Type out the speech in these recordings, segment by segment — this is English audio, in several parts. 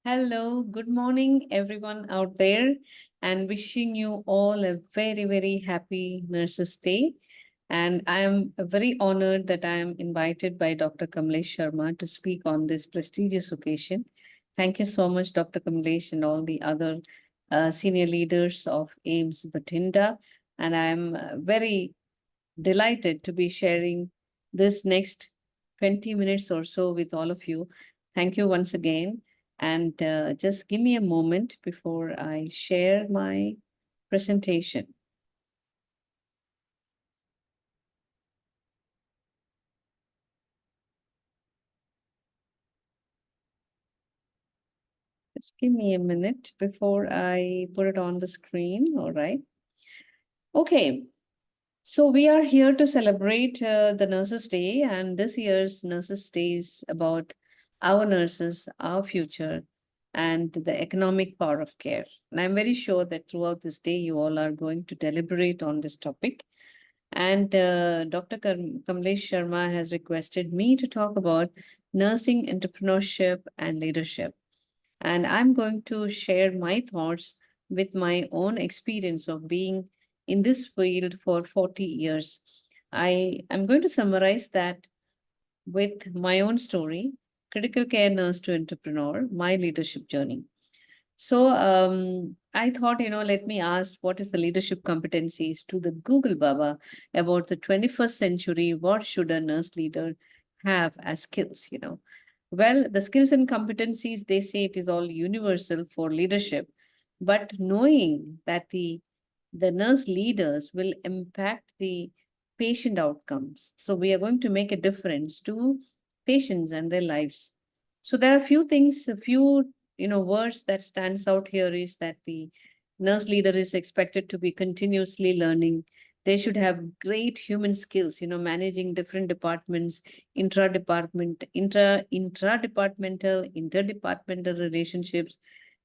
Hello, good morning, everyone out there, and wishing you all a very, very happy Nurses Day. And I am very honored that I am invited by Dr. Kamlesh Sharma to speak on this prestigious occasion. Thank you so much, Dr. Kamlesh, and all the other senior leaders of AIIMS Bathinda. And I'm very delighted to be sharing this next 20 minutes or so with all of you. Thank you once again. And just give me a moment before I share my presentation. Just give me a minute before I put it on the screen. All right. Okay. So we are here to celebrate the Nurses Day, and this year's Nurses Day is about our nurses, our future, and the economic power of care. And I'm very sure that throughout this day, you all are going to deliberate on this topic. And Dr. Kamlesh Sharma has requested me to talk about nursing entrepreneurship and leadership. And I'm going to share my thoughts with my own experience of being in this field for 40 years. I am going to summarize that with my own story, critical care nurse to entrepreneur, my leadership journey. So I thought, let me ask what is the leadership competencies to the Google Baba about the 21st century? What should a nurse leader have as skills? Well, the skills and competencies, they say it is all universal for leadership, but knowing that the nurse leaders will impact the patient outcomes. So we are going to make a difference to patients and their lives. So there are a few things, a few words that stands out here is that the nurse leader is expected to be continuously learning. They should have great human skills, managing different departments, intra-departmental, interdepartmental relationships.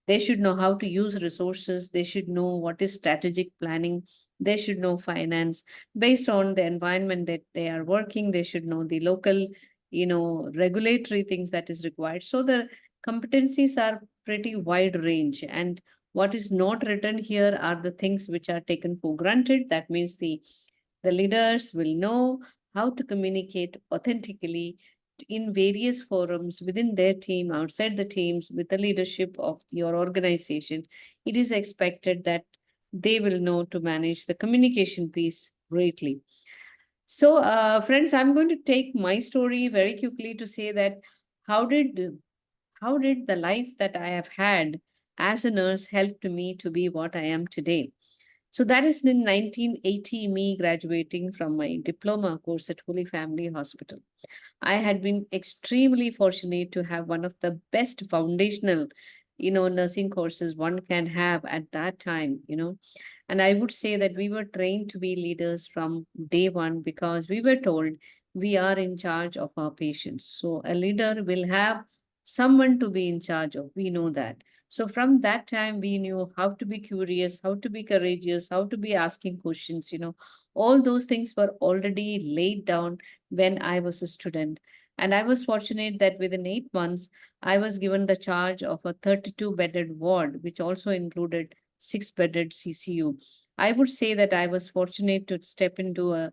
They should know how to use resources. They should know what is strategic planning. They should know finance based on the environment that they are working. They should know the local, regulatory things that is required. So the competencies are pretty wide range. And what is not written here are the things which are taken for granted. That means the leaders will know how to communicate authentically in various forums within their team, outside the teams, with the leadership of your organization. It is expected that they will know to manage the communication piece greatly. So, friends, I'm going to take my story very quickly to say that how did how did the life that I have had as a nurse help to me to be what I am today? So that is in 1980, me graduating from my diploma course at Holy Family Hospital. I had been extremely fortunate to have one of the best foundational, nursing courses one can have at that time. And I would say that we were trained to be leaders from day one because we were told we are in charge of our patients. So a leader will have someone to be in charge of. We know that. So from that time, we knew how to be curious, how to be courageous, how to be asking questions. All those things were already laid down when I was a student. And I was fortunate that within 8 months, I was given the charge of a 32 bedded ward, which also included 6 bedded CCU. I would say that I was fortunate to step into a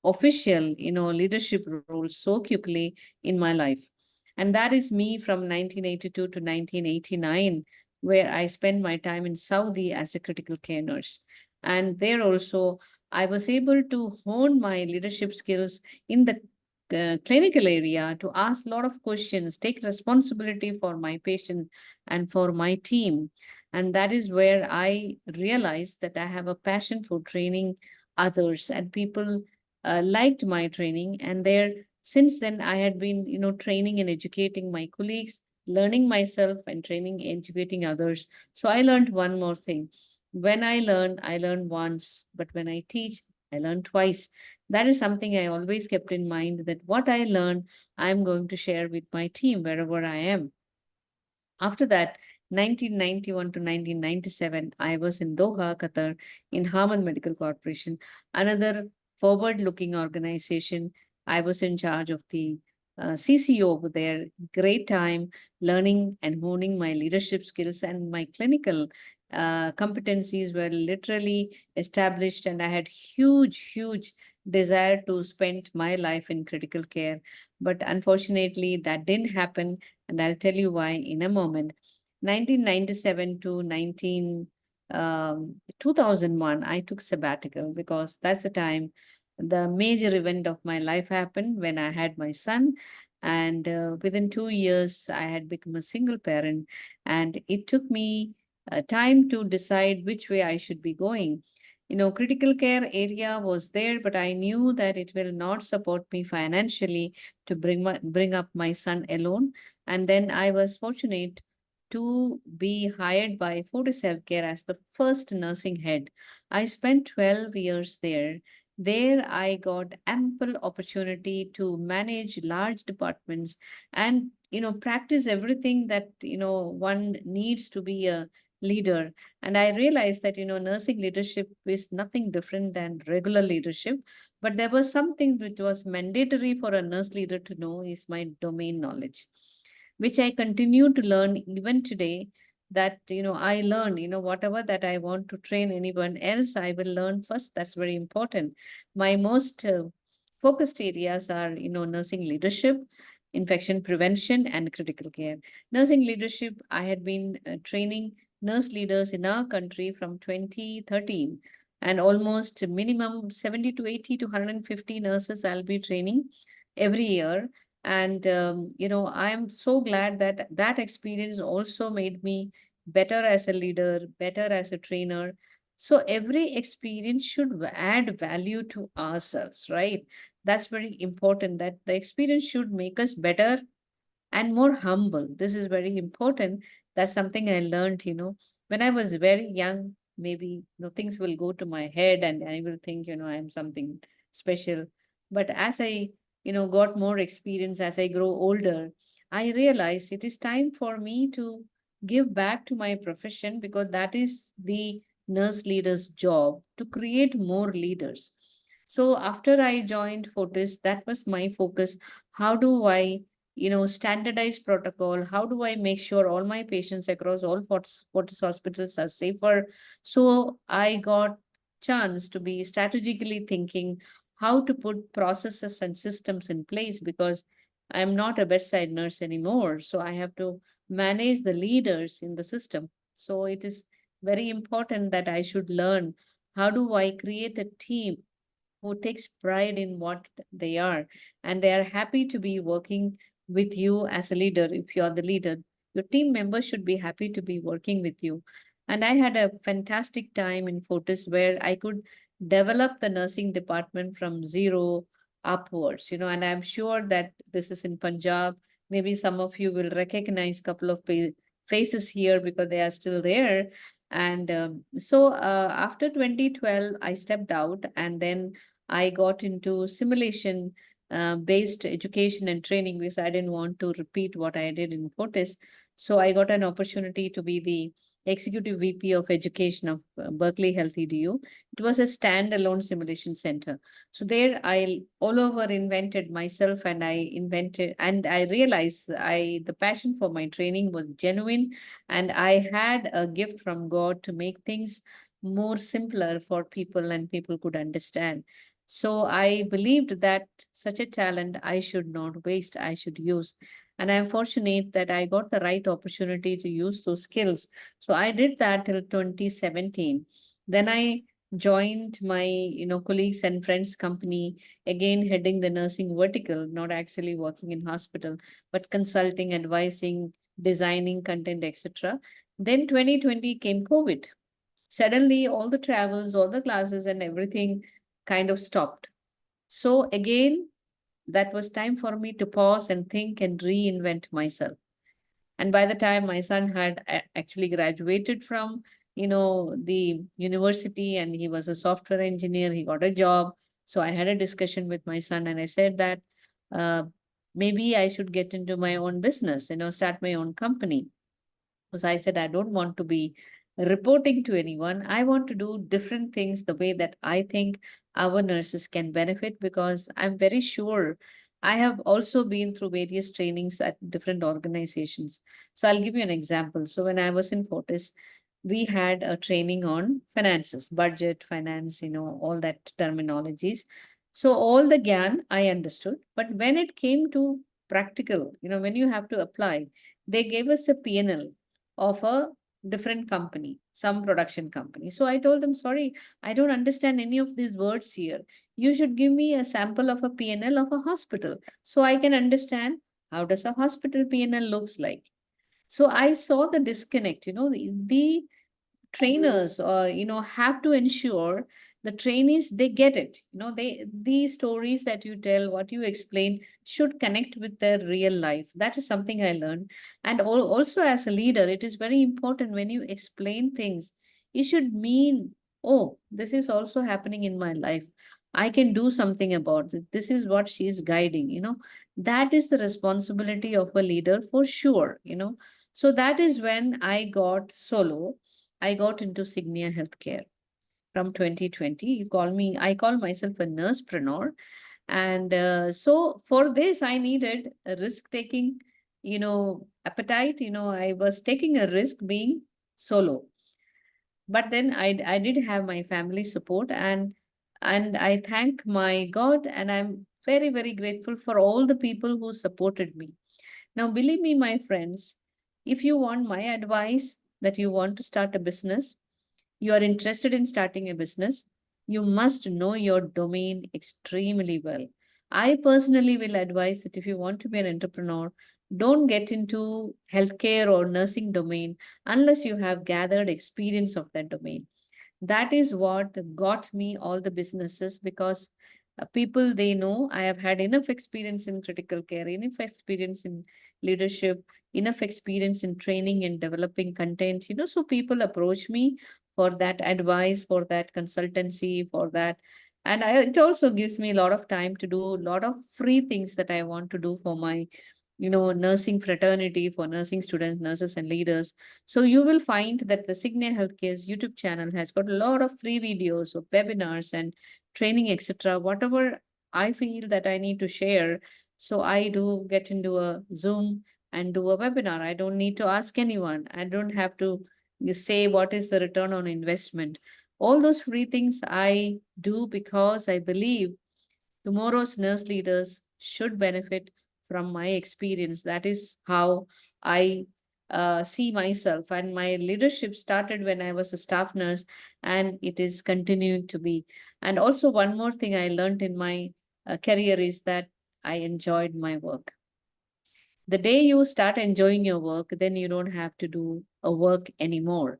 official, leadership role so quickly in my life. And that is me from 1982 to 1989, where I spent my time in Saudi as a critical care nurse. And there also, I was able to hone my leadership skills in the clinical area to ask a lot of questions, take responsibility for my patients and for my team. And that is where I realized that I have a passion for training others, and people liked my training. And there, since then, I had been, training and educating my colleagues, learning myself and training, educating others. So I learned one more thing. When I learned once, but when I teach, I learn twice. That is something I always kept in mind, that what I learn, I'm going to share with my team wherever I am. After that, 1991 to 1997, I was in Doha, Qatar, in Hamad Medical Corporation, another forward looking organization. I was in charge of the CCO over there. Great time learning and honing my leadership skills, and my clinical competencies were literally established. And I had huge desire to spend my life in critical care. But unfortunately, that didn't happen. And I'll tell you why in a moment. 1997 to 2001, I took sabbatical because that's the time the major event of my life happened when I had my son. And within 2 years, I had become a single parent. And it took me time to decide which way I should be going. Critical care area was there, but I knew that it will not support me financially to bring up my son alone. And then I was fortunate to be hired by Fortis Healthcare as the first nursing head. I spent 12 years there. There, I got ample opportunity to manage large departments and, practice everything that, one needs to be a leader. And I realized that, nursing leadership is nothing different than regular leadership. But there was something which was mandatory for a nurse leader to know is my domain knowledge, which I continue to learn even today. That, I learn, whatever that I want to train anyone else, I will learn first. That's very important. My most focused areas are, nursing leadership, infection prevention, and critical care. Nursing leadership, I had been training nurse leaders in our country from 2013, and almost minimum 70 to 80 to 150 nurses I'll be training every year. And I am so glad that that experience also made me better as a leader, better as a trainer. So every experience should add value to ourselves, right? That's very important, that the experience should make us better and more humble. This is very important. That's something I learned, when I was very young. Maybe, things will go to my head and I will think, I'm something special. But as I, got more experience, as I grow older, I realize it is time for me to give back to my profession, because that is the nurse leader's job, to create more leaders. So after I joined Fortis, that was my focus. How do I, standardize protocol? How do I make sure all my patients across all Fortis hospitals are safer? So I got chance to be strategically thinking how to put processes and systems in place, because I'm not a bedside nurse anymore. So I have to manage the leaders in the system. So it is very important that I should learn how do I create a team who takes pride in what they are, and they are happy to be working with you as a leader. If you are the leader, your team members should be happy to be working with you. And I had a fantastic time in Fortis where I could develop the nursing department from zero upwards, and I'm sure that this is in Punjab. Maybe some of you will recognize couple of faces here because they are still there. And after 2012, I stepped out, and then I got into simulation based education and training, because I didn't want to repeat what I did in Fortis. So I got an opportunity to be the Executive VP of Education of Berkeley Health EDU. It was a standalone simulation center. So there I all over invented myself, and I realized the passion for my training was genuine, and I had a gift from God to make things more simpler for people and people could understand. So I believed that such a talent I should not waste, I should use. And I'm fortunate that I got the right opportunity to use those skills. So I did that till 2017. Then I joined my, colleagues and friends company, again heading the nursing vertical, not actually working in hospital, but consulting, advising, designing content, etc. Then 2020 came COVID. Suddenly all the travels, all the classes and everything kind of stopped. So again, that was time for me to pause and think and reinvent myself. And by the time my son had actually graduated from, the university, and he was a software engineer, he got a job. So I had a discussion with my son, and I said that uh, maybe I should get into my own business, start my own company. Because I said, I don't want to be reporting to anyone. I want to do different things the way that I think our nurses can benefit, because I'm very sure. I have also been through various trainings at different organizations. So I'll give you an example. So when I was in Fortis, we had a training on finances, budget, finance, all that terminologies. So all the GAN I understood, but when it came to practical, when you have to apply, they gave us a P&L of a different company, some production company. So I told them, sorry, I don't understand any of these words here. You should give me a sample of a P&L of a hospital so I can understand how does a hospital P&L looks like. So I saw the disconnect, the trainers have to ensure the trainees they get it, these stories that you tell, what you explain should connect with their real life. That is something I learned. And also as a leader, it is very important when you explain things, it should mean, oh, this is also happening in my life, I can do something about it, this is what she is guiding, that is the responsibility of a leader for sure. So that is when I got solo. I got into Cygnia Healthcare from 2020. I call myself a nursepreneur. And so for this, I needed a risk taking, appetite. I was taking a risk being solo. But then I did have my family support, and I thank my God, and I'm very, very grateful for all the people who supported me. Now, believe me, my friends, if you want my advice that you want to start a business, you are interested in starting a business, you must know your domain extremely well. I personally will advise that if you want to be an entrepreneur, don't get into healthcare or nursing domain unless you have gathered experience of that domain. That is what got me all the businesses, because people, they know I have had enough experience in critical care, enough experience in leadership, enough experience in training and developing content, so people approach me for that advice, for that consultancy, for that. And it also gives me a lot of time to do a lot of free things that I want to do for my nursing fraternity, for nursing students, nurses, and leaders. So you will find that the Cygnia Healthcare's YouTube channel has got a lot of free videos of webinars and training, etc. Whatever I feel that I need to share, so I do get into a Zoom and do a webinar. I don't need to ask anyone. I don't have to say what is the return on investment. All those free things I do because I believe tomorrow's nurse leaders should benefit from my experience. That is how I see myself. And my leadership started when I was a staff nurse, and it is continuing to be. And also, one more thing I learned in my career is that I enjoyed my work. The day you start enjoying your work, then you don't have to do a work anymore.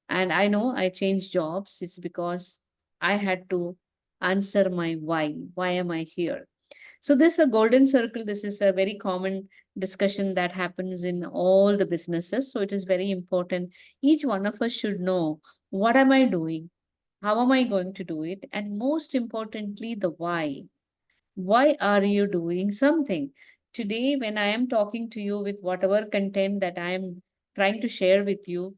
And I know I changed jobs. It's because I had to answer my why. Why am I here? So this is a golden circle. This is a very common discussion that happens in all the businesses. So it is very important. Each one of us should know, what am I doing? How am I going to do it? And most importantly, the why. Why are you doing something? Today, when I am talking to you with whatever content that I am trying to share with you,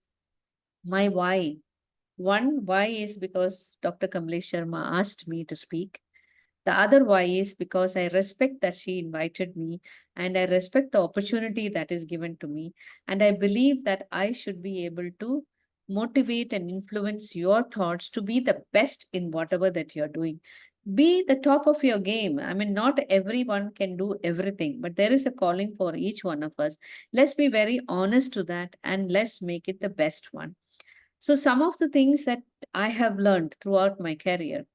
my why. One why is because Dr. Kamlesh Sharma asked me to speak. The other why is because I respect that she invited me, and I respect the opportunity that is given to me. And I believe that I should be able to motivate and influence your thoughts to be the best in whatever that you're doing. Be the top of your game. I mean, not everyone can do everything, but there is a calling for each one of us. Let's be very honest to that, and let's make it the best one. So, some of the things that I have learned throughout my career,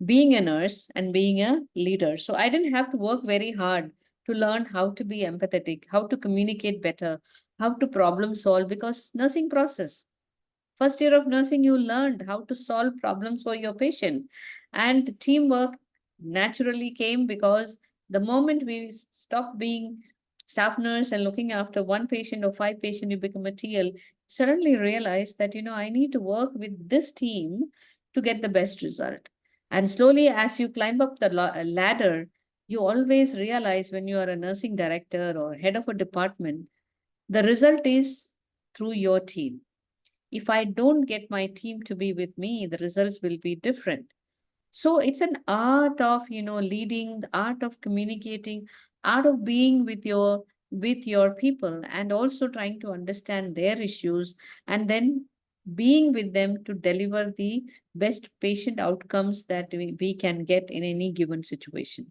being a nurse and being a leader. So I didn't have to work very hard to learn how to be empathetic, how to communicate better, how to problem solve, because nursing process. First year of nursing, you learned how to solve problems for your patient. And teamwork naturally came because the moment we stopped being staff nurse and looking after one patient or five patients, you become a TL, suddenly realize that, I need to work with this team to get the best result. And slowly, as you climb up the ladder, you always realize when you are a nursing director or head of a department, the result is through your team. If I don't get my team to be with me, the results will be different. So it's an art of, leading, the art of communicating, art of being with your people, and also trying to understand their issues, and then being with them to deliver the best patient outcomes that we can get in any given situation.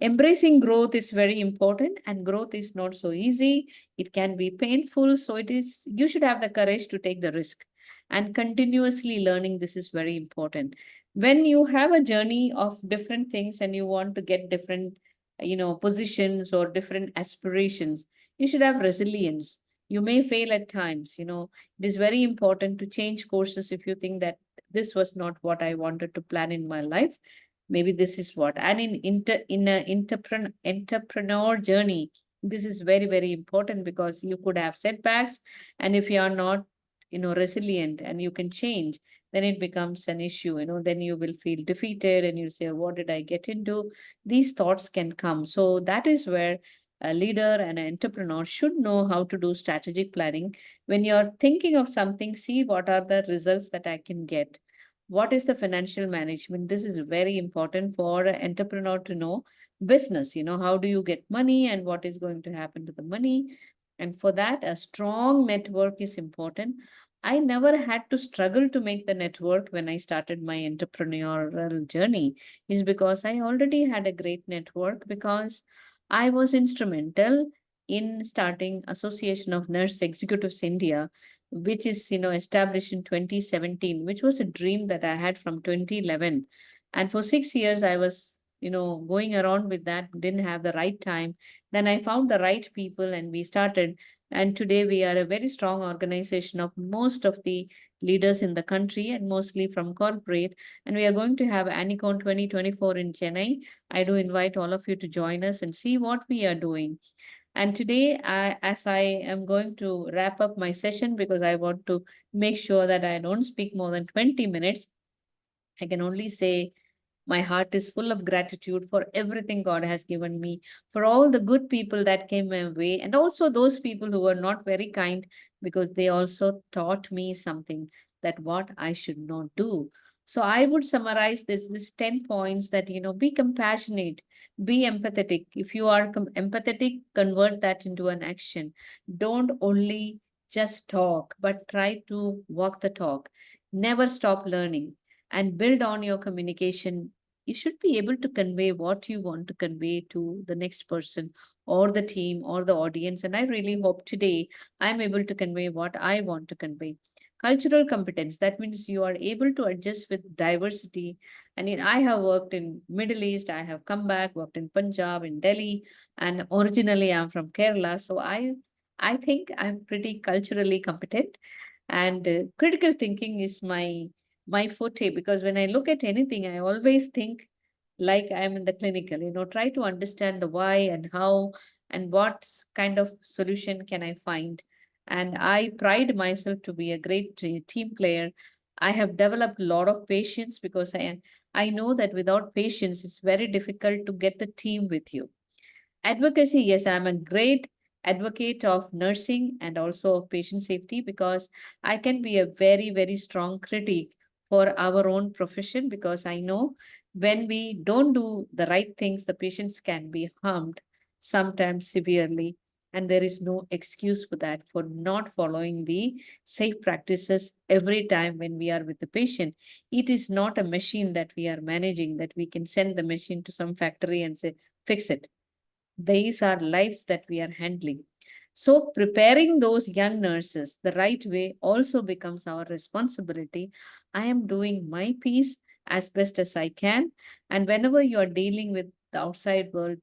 Embracing growth is very important, and growth is not so easy. It can be painful. So you should have the courage to take the risk, and continuously learning. This is very important. When you have a journey of different things and you want to get different, positions or different aspirations, you should have resilience. You may fail at times. It is very important to change courses if you think that this was not what I wanted to plan in my life. Maybe this is what. And in a entrepreneur journey, this is very, very important, because you could have setbacks, and if you are not, resilient and you can change, then it becomes an issue. Then you will feel defeated and you say, what did I get into? These thoughts can come. So that is where a leader and an entrepreneur should know how to do strategic planning. When you're thinking of something, see what are the results that I can get. What is the financial management? This is very important for an entrepreneur to know. Business, how do you get money and what is going to happen to the money? And for that, a strong network is important. I never had to struggle to make the network when I started my entrepreneurial journey, is because I already had a great network, because I was instrumental in starting Association of Nurse Executives India, which is, established in 2017, which was a dream that I had from 2011. And for 6 years I was, going around with that, didn't have the right time. Then I found the right people and we started. And today we are a very strong organization of most of the leaders in the country, and mostly from corporate. And we are going to have Anicon 2024 in Chennai. I do invite all of you to join us and see what we are doing. And today, as I am going to wrap up my session, because I want to make sure that I don't speak more than 20 minutes, I can only say my heart is full of gratitude for everything God has given me, for all the good people that came my way, and also those people who were not very kind, because they also taught me something, that what I should not do. So I would summarize this 10 points, that, be compassionate, be empathetic. If you are empathetic, convert that into an action. Don't only just talk, but try to walk the talk. Never stop learning, and build on your communication. You should be able to convey what you want to convey to the next person, or the team, or the audience. And I really hope today I'm able to convey what I want to convey. Cultural competence, that means you are able to adjust with diversity. And I have worked in Middle East, I have come back, worked in Punjab, in Delhi, and originally I'm from Kerala. So I think I'm pretty culturally competent. And critical thinking is my forte, because when I look at anything, I always think like I'm in the clinical, try to understand the why and how, and what kind of solution can I find. And I pride myself to be a great team player. I have developed a lot of patience, because I know that without patience, it's very difficult to get the team with you. Advocacy, yes, I'm a great advocate of nursing and also of patient safety, because I can be a very, very strong critic for our own profession, because I know when we don't do the right things, the patients can be harmed, sometimes severely. And there is no excuse for that, for not following the safe practices every time when we are with the patient. It is not a machine that we are managing, that we can send the machine to some factory and say, fix it. These are lives that we are handling. So, preparing those young nurses the right way also becomes our responsibility. I am doing my piece as best as I can. And whenever you are dealing with the outside world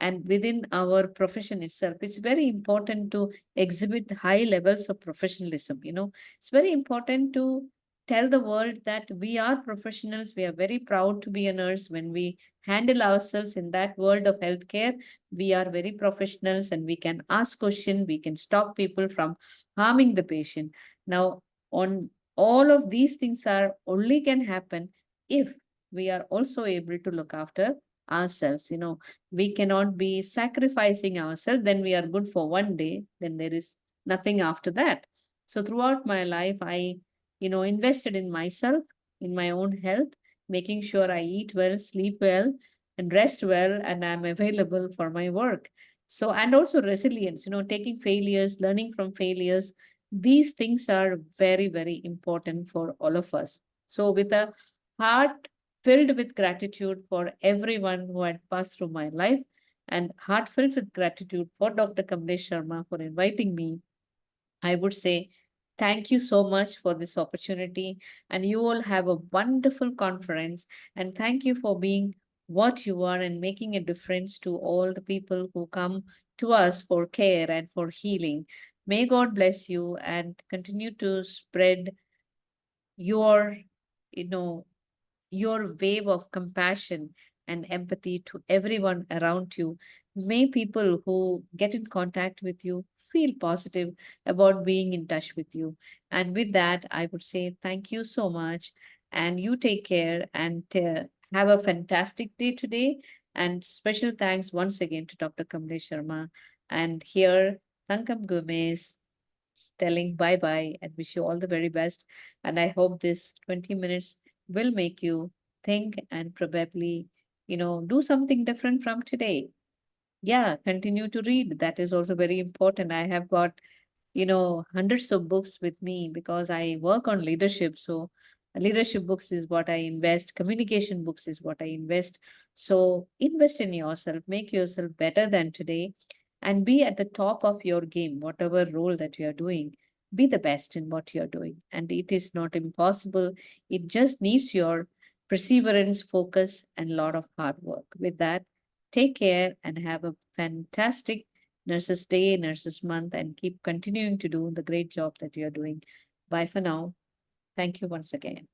and within our profession itself, it's very important to exhibit high levels of professionalism. It's very important to tell the world that we are professionals. We are very proud to be a nurse. When we handle ourselves in that world of healthcare, we are very professionals, and we can ask question, we can stop people from harming the patient. Now, on all of these things are only can happen if we are also able to look after ourselves. We cannot be sacrificing ourselves, then we are good for one day, then there is nothing after that. So throughout my life, I invested in myself, in my own health, making sure I eat well, sleep well, and rest well, and I'm available for my work. So, and also resilience, taking failures, learning from failures, these things are very, very important for all of us. So, with a heart filled with gratitude for everyone who had passed through my life, and heart filled with gratitude for Dr. Kamlesh Sharma for inviting me, I would say thank you so much for this opportunity. And you all have a wonderful conference. And thank you for being what you are and making a difference to all the people who come to us for care and for healing. May God bless you and continue to spread your, you know, your wave of compassion and empathy to everyone around you. May people who get in contact with you feel positive about being in touch with you. And with that, I would say thank you so much. And you take care and have a fantastic day today. And special thanks once again to Dr. Kamlesh Sharma. And here, Thankam Gomez telling bye bye and wish you all the very best. And I hope this 20 minutes will make you think and probably, do something different from today. Yeah, continue to read. That is also very important. I have got, hundreds of books with me because I work on leadership. So, leadership books is what I invest, communication books is what I invest. So, invest in yourself, make yourself better than today, and be at the top of your game, whatever role that you are doing. Be the best in what you are doing. And it is not impossible, it just needs your perseverance, focus, and a lot of hard work. With that, take care and have a fantastic Nurses Day, Nurses Month, and keep continuing to do the great job that you're doing. Bye for now. Thank you once again.